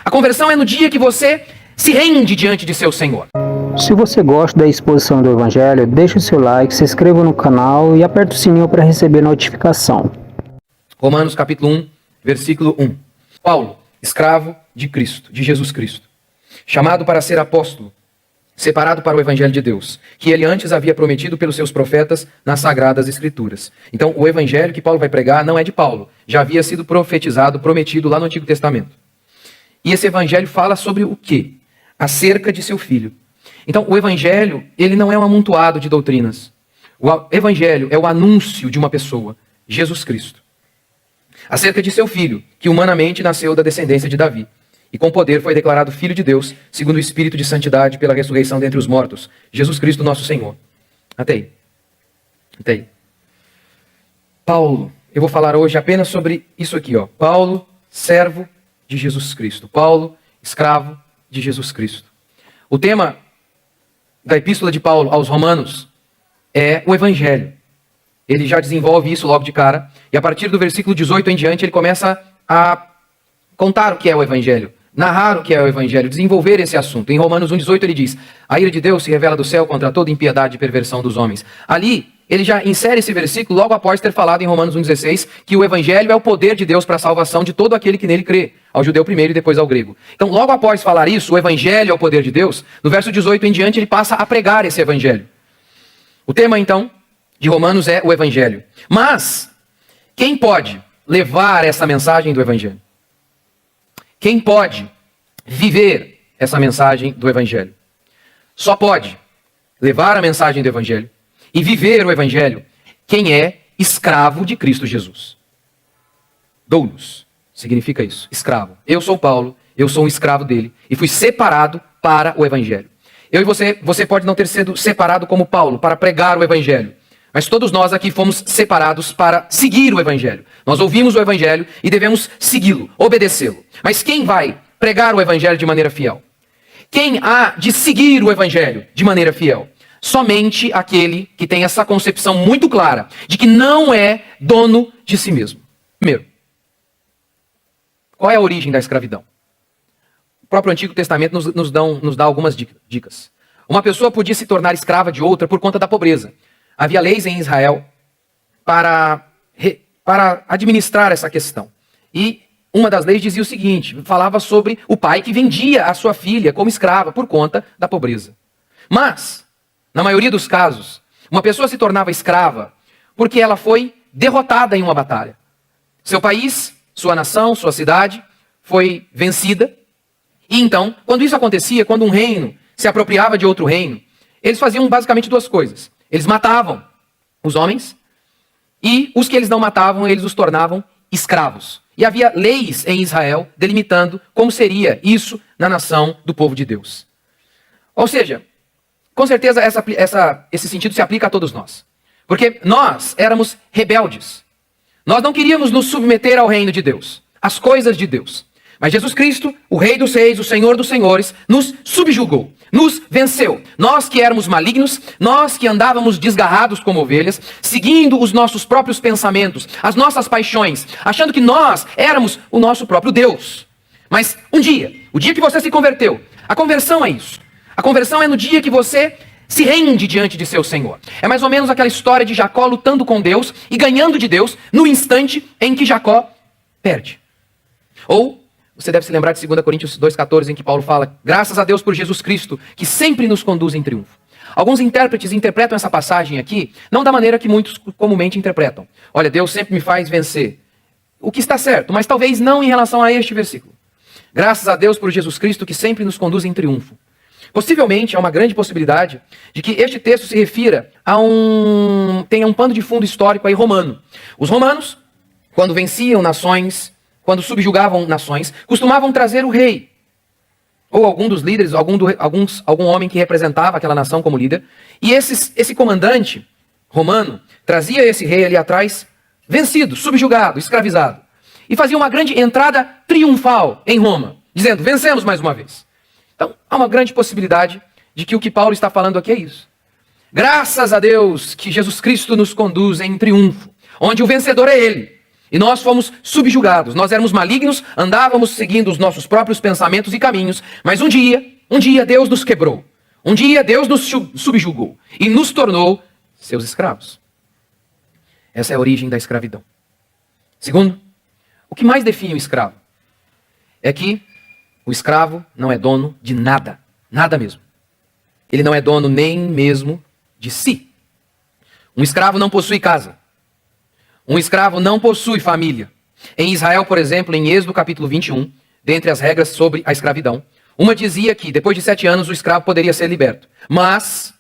A conversão é no dia que você se rende diante de seu Senhor. Se você gosta da exposição do Evangelho, deixe o seu like, se inscreva no canal e aperte o sininho para receber notificação. Romanos capítulo 1, versículo 1. Paulo, escravo de Cristo, de Jesus Cristo, chamado para ser apóstolo, separado para o Evangelho de Deus, que ele antes havia prometido pelos seus profetas nas Sagradas Escrituras. Então, o Evangelho que Paulo vai pregar não é de Paulo, já havia sido profetizado, prometido lá no Antigo Testamento. E esse Evangelho fala sobre o quê? Acerca de seu Filho. Então, o Evangelho, ele não é um amontoado de doutrinas. O Evangelho é o anúncio de uma pessoa, Jesus Cristo. Acerca de seu Filho, que humanamente nasceu da descendência de Davi, e com poder foi declarado Filho de Deus, segundo o Espírito de Santidade, pela ressurreição dentre os mortos, Jesus Cristo nosso Senhor. Até aí. Paulo, eu vou falar hoje apenas sobre isso aqui, ó. Paulo, servo de Jesus Cristo. Paulo, escravo de Jesus Cristo. O tema da epístola de Paulo aos Romanos é o Evangelho. Ele já desenvolve isso logo de cara, e a partir do versículo 18 em diante ele começa a contar o que é o Evangelho, narrar o que é o Evangelho, desenvolver esse assunto. Em Romanos 1,18 ele diz: a ira de Deus se revela do céu contra toda impiedade e perversão dos homens. Ali, ele já insere esse versículo logo após ter falado em Romanos 1,16 que o Evangelho é o poder de Deus para a salvação de todo aquele que nele crê, ao judeu primeiro e depois ao grego. Então, logo após falar isso, o Evangelho é o poder de Deus, no verso 18 em diante ele passa a pregar esse Evangelho. O tema, então, de Romanos é o Evangelho. Mas, quem pode levar essa mensagem do Evangelho? Quem pode viver essa mensagem do Evangelho? Só pode levar a mensagem do Evangelho e viver o Evangelho quem é escravo de Cristo Jesus. Doulos significa isso, escravo. Eu sou Paulo, eu sou um escravo dele e fui separado para o Evangelho. Eu e você pode não ter sido separado como Paulo para pregar o Evangelho, mas todos nós aqui fomos separados para seguir o Evangelho. Nós ouvimos o Evangelho e devemos segui-lo, obedecê-lo. Mas quem vai pregar o Evangelho de maneira fiel? Quem há de seguir o Evangelho de maneira fiel? Somente aquele que tem essa concepção muito clara de que não é dono de si mesmo. Primeiro, qual é a origem da escravidão? O próprio Antigo Testamento nos dá algumas dicas. Uma pessoa podia se tornar escrava de outra por conta da pobreza. Havia leis em Israel para administrar essa questão. E uma das leis dizia o seguinte, falava sobre o pai que vendia a sua filha como escrava por conta da pobreza. Mas, na maioria dos casos, uma pessoa se tornava escrava porque ela foi derrotada em uma batalha. Seu país, sua nação, sua cidade foi vencida. E então, quando isso acontecia, quando um reino se apropriava de outro reino, eles faziam basicamente duas coisas. Eles matavam os homens e os que eles não matavam, eles os tornavam escravos. E havia leis em Israel delimitando como seria isso na nação do povo de Deus. Ou seja, com certeza esse sentido se aplica a todos nós. Porque nós éramos rebeldes. Nós não queríamos nos submeter ao reino de Deus, às coisas de Deus. Mas Jesus Cristo, o Rei dos Reis, o Senhor dos Senhores, nos subjugou, nos venceu. Nós que éramos malignos, nós que andávamos desgarrados como ovelhas, seguindo os nossos próprios pensamentos, as nossas paixões, achando que nós éramos o nosso próprio Deus. Mas um dia, o dia que você se converteu, a conversão é isso. A conversão é no dia que você se rende diante de seu Senhor. É mais ou menos aquela história de Jacó lutando com Deus e ganhando de Deus no instante em que Jacó perde. Ou você deve se lembrar de 2 Coríntios 2,14, em que Paulo fala: graças a Deus por Jesus Cristo, que sempre nos conduz em triunfo. Alguns intérpretes interpretam essa passagem aqui, não da maneira que muitos comumente interpretam. Olha, Deus sempre me faz vencer. O que está certo, mas talvez não em relação a este versículo. Graças a Deus por Jesus Cristo, que sempre nos conduz em triunfo. Possivelmente, há uma grande possibilidade de que este texto se refira tenha um pano de fundo histórico aí romano. Os romanos, quando venciam nações, quando subjugavam nações, costumavam trazer o rei, ou algum dos líderes, algum homem que representava aquela nação como líder, e esse comandante romano trazia esse rei ali atrás, vencido, subjugado, escravizado, e fazia uma grande entrada triunfal em Roma, dizendo: vencemos mais uma vez. Então, há uma grande possibilidade de que o que Paulo está falando aqui é isso. Graças a Deus que Jesus Cristo nos conduz em triunfo, onde o vencedor é Ele. E nós fomos subjugados. Nós éramos malignos, andávamos seguindo os nossos próprios pensamentos e caminhos. Mas um dia Deus nos quebrou. Um dia Deus nos subjugou e nos tornou seus escravos. Essa é a origem da escravidão. Segundo, o que mais define o escravo é que o escravo não é dono de nada. Nada mesmo. Ele não é dono nem mesmo de si. Um escravo não possui casa. Um escravo não possui família. Em Israel, por exemplo, em Êxodo capítulo 21, dentre as regras sobre a escravidão, uma dizia que depois de 7 anos o escravo poderia ser liberto. Mas,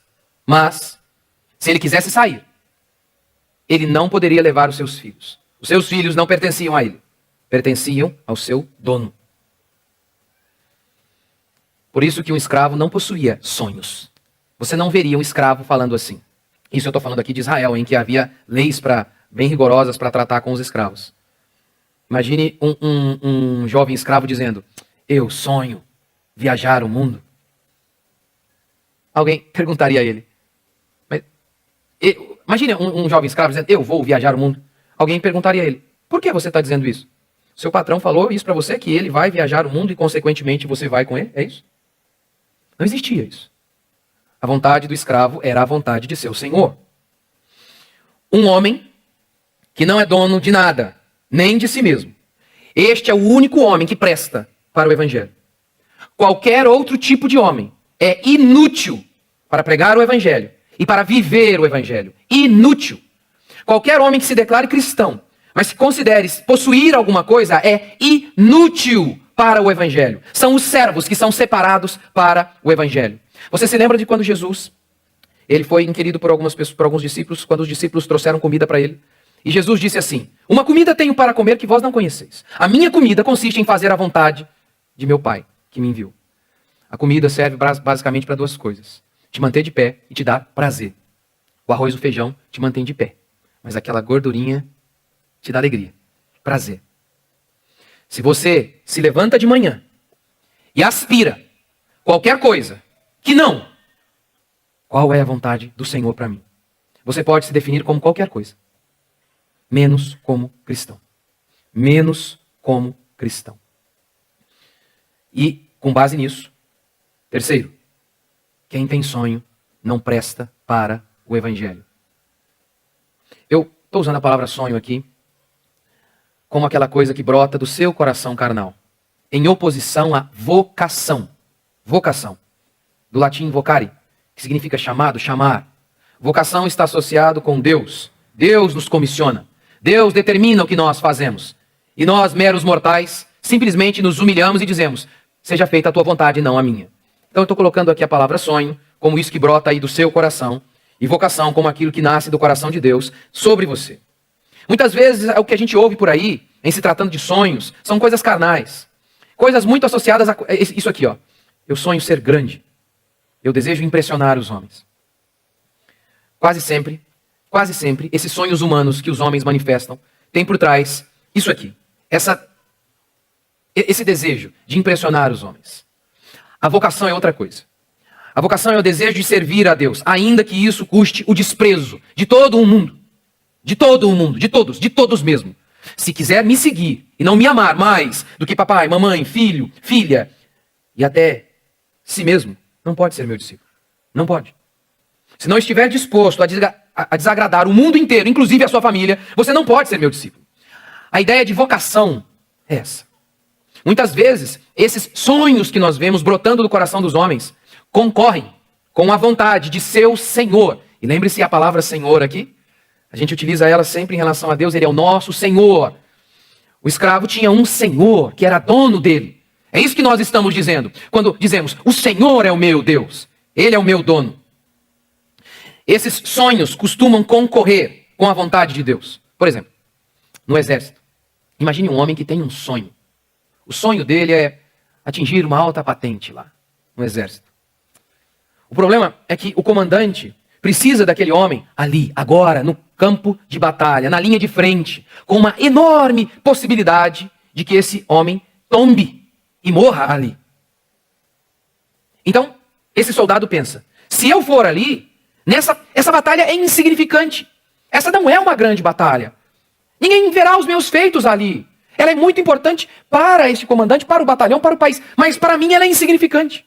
se ele quisesse sair, ele não poderia levar os seus filhos. Os seus filhos não pertenciam a ele. Pertenciam ao seu dono. Por isso que um escravo não possuía sonhos. Você não veria um escravo falando assim. Isso eu estou falando aqui de Israel, em que havia leis bem rigorosas para tratar com os escravos. Imagine um jovem escravo dizendo: eu sonho viajar o mundo. Alguém perguntaria a ele. Imagine um jovem escravo dizendo: eu vou viajar o mundo. Alguém perguntaria a ele: por que você está dizendo isso? Seu patrão falou isso para você, que ele vai viajar o mundo e consequentemente você vai com ele? É isso? Não existia isso. A vontade do escravo era a vontade de seu senhor. Um homem que não é dono de nada, nem de si mesmo. Este é o único homem que presta para o evangelho. Qualquer outro tipo de homem é inútil para pregar o evangelho e para viver o evangelho. Inútil. Qualquer homem que se declare cristão, mas que considere possuir alguma coisa, é inútil para o evangelho. São os servos que são separados para o evangelho. Você se lembra de quando Jesus, ele foi inquirido por algumas pessoas, por alguns discípulos, quando os discípulos trouxeram comida para ele. E Jesus disse assim: uma comida tenho para comer que vós não conheceis. A minha comida consiste em fazer a vontade de meu Pai, que me enviou. A comida serve basicamente para 2 coisas: te manter de pé e te dar prazer. O arroz e o feijão te mantém de pé, mas aquela gordurinha te dá alegria, prazer. Se você se levanta de manhã e aspira qualquer coisa que não, qual é a vontade do Senhor para mim? Você pode se definir como qualquer coisa, menos como cristão. Menos como cristão. E, com base nisso, terceiro, quem tem sonho não presta para o evangelho. Eu estou usando a palavra sonho aqui como aquela coisa que brota do seu coração carnal, em oposição à vocação. Vocação. Do latim vocare, que significa chamado, chamar. Vocação está associado com Deus. Deus nos comissiona. Deus determina o que nós fazemos. E nós, meros mortais, simplesmente nos humilhamos e dizemos: seja feita a tua vontade e não a minha. Então eu estou colocando aqui a palavra sonho, como isso que brota aí do seu coração, e vocação como aquilo que nasce do coração de Deus sobre você. Muitas vezes o que a gente ouve por aí, em se tratando de sonhos, são coisas carnais. Coisas muito associadas a isso aqui, ó. Eu sonho ser grande. Eu desejo impressionar os homens. Quase sempre, esses sonhos humanos que os homens manifestam têm por trás isso aqui. Esse desejo de impressionar os homens. A vocação é outra coisa. A vocação é o desejo de servir a Deus, ainda que isso custe o desprezo de todo o mundo. De todo o mundo, de todos mesmo. Se quiser me seguir e não me amar mais do que papai, mamãe, filho, filha e até si mesmo, não pode ser meu discípulo. Não pode. Se não estiver disposto a desagradar o mundo inteiro, inclusive a sua família, você não pode ser meu discípulo. A ideia de vocação é essa. Muitas vezes, esses sonhos que nós vemos brotando do coração dos homens concorrem com a vontade de seu Senhor. E lembre-se a palavra Senhor aqui. A gente utiliza ela sempre em relação a Deus. Ele é o nosso Senhor. O escravo tinha um Senhor que era dono dele. É isso que nós estamos dizendo. Quando dizemos, o Senhor é o meu Deus. Ele é o meu dono. Esses sonhos costumam concorrer com a vontade de Deus. Por exemplo, no exército. Imagine um homem que tem um sonho. O sonho dele é atingir uma alta patente lá no exército. O problema é que o comandante precisa daquele homem ali, agora, no campo de batalha, na linha de frente, com uma enorme possibilidade de que esse homem tombe e morra ali. Então, esse soldado pensa, se eu for ali, essa batalha é insignificante. Essa não é uma grande batalha. Ninguém verá os meus feitos ali. Ela é muito importante para este comandante, para o batalhão, para o país. Mas para mim ela é insignificante.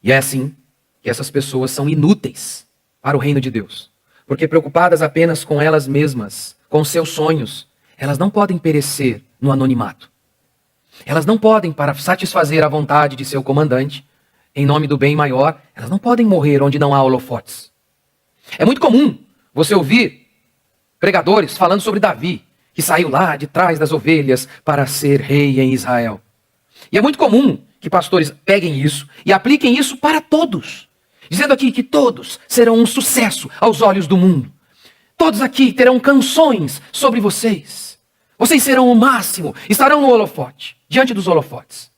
E é assim que essas pessoas são inúteis para o reino de Deus. Porque preocupadas apenas com elas mesmas, com seus sonhos, elas não podem perecer no anonimato. Elas não podem, para satisfazer a vontade de seu comandante, em nome do bem maior, elas não podem morrer onde não há holofotes. É muito comum você ouvir pregadores falando sobre Davi, que saiu lá de trás das ovelhas para ser rei em Israel. E é muito comum que pastores peguem isso e apliquem isso para todos, dizendo aqui que todos serão um sucesso aos olhos do mundo. Todos aqui terão canções sobre vocês. Vocês serão o máximo, estarão no holofote, diante dos holofotes.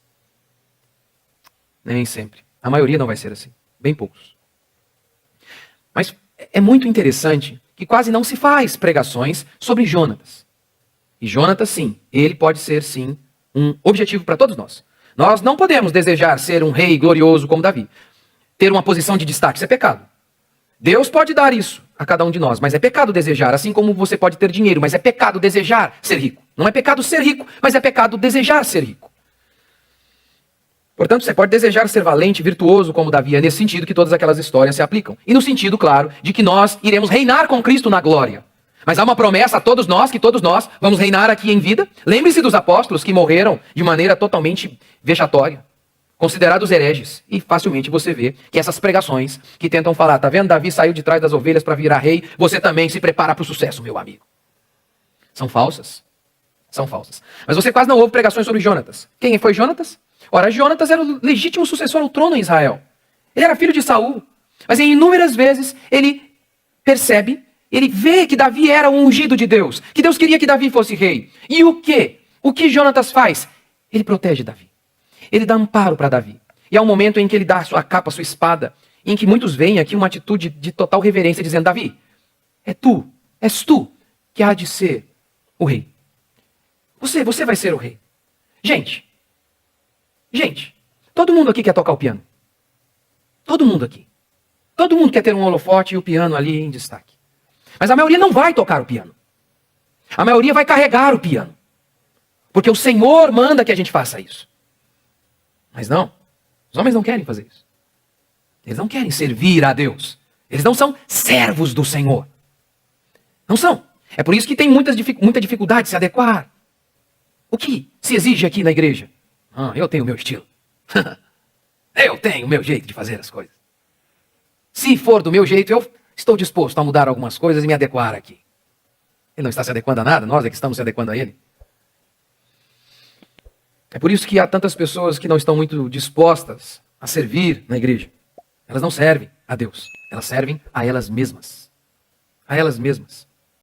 Nem sempre. A maioria não vai ser assim. Bem poucos. Mas é muito interessante que quase não se faz pregações sobre Jonatas. E Jonatas, sim, ele pode ser, sim, um objetivo para todos nós. Nós não podemos desejar ser um rei glorioso como Davi. Ter uma posição de destaque, isso é pecado. Deus pode dar isso a cada um de nós, mas é pecado desejar, assim como você pode ter dinheiro, mas é pecado desejar ser rico. Não é pecado ser rico, mas é pecado desejar ser rico. Portanto, você pode desejar ser valente, virtuoso como Davi, é nesse sentido que todas aquelas histórias se aplicam. E no sentido, claro, de que nós iremos reinar com Cristo na glória. Mas há uma promessa a todos nós, que todos nós vamos reinar aqui em vida. Lembre-se dos apóstolos que morreram de maneira totalmente vexatória, considerados hereges. E facilmente você vê que essas pregações que tentam falar, tá vendo, Davi saiu de trás das ovelhas para virar rei, você também se prepara para o sucesso, meu amigo. São falsas. São falsas. Mas você quase não ouve pregações sobre Jonatas. Quem foi Jonatas? Ora, Jonatas era o legítimo sucessor ao trono em Israel. Ele era filho de Saul. Mas em inúmeras vezes ele percebe, ele vê que Davi era o ungido de Deus, que Deus queria que Davi fosse rei. E o quê? O que Jonatas faz? Ele protege Davi. Ele dá amparo para Davi. E há um momento em que ele dá a sua capa, a sua espada, em que muitos veem aqui uma atitude de total reverência, dizendo, Davi, és tu que há de ser o rei. Você vai ser o rei. Gente, todo mundo aqui quer tocar o piano. Todo mundo aqui. Todo mundo quer ter um holofote e o piano ali em destaque. Mas a maioria não vai tocar o piano. A maioria vai carregar o piano. Porque o Senhor manda que a gente faça isso. Mas não. Os homens não querem fazer isso. Eles não querem servir a Deus. Eles não são servos do Senhor. Não são. É por isso que tem muita dificuldade de se adequar. O que se exige aqui na igreja? Eu tenho o meu estilo. Eu tenho o meu jeito de fazer as coisas. Se for do meu jeito, eu estou disposto a mudar algumas coisas e me adequar aqui. Ele não está se adequando a nada, nós é que estamos se adequando a ele. É por isso que há tantas pessoas que não estão muito dispostas a servir na igreja. Elas não servem a Deus, elas servem a elas mesmas. A elas mesmas.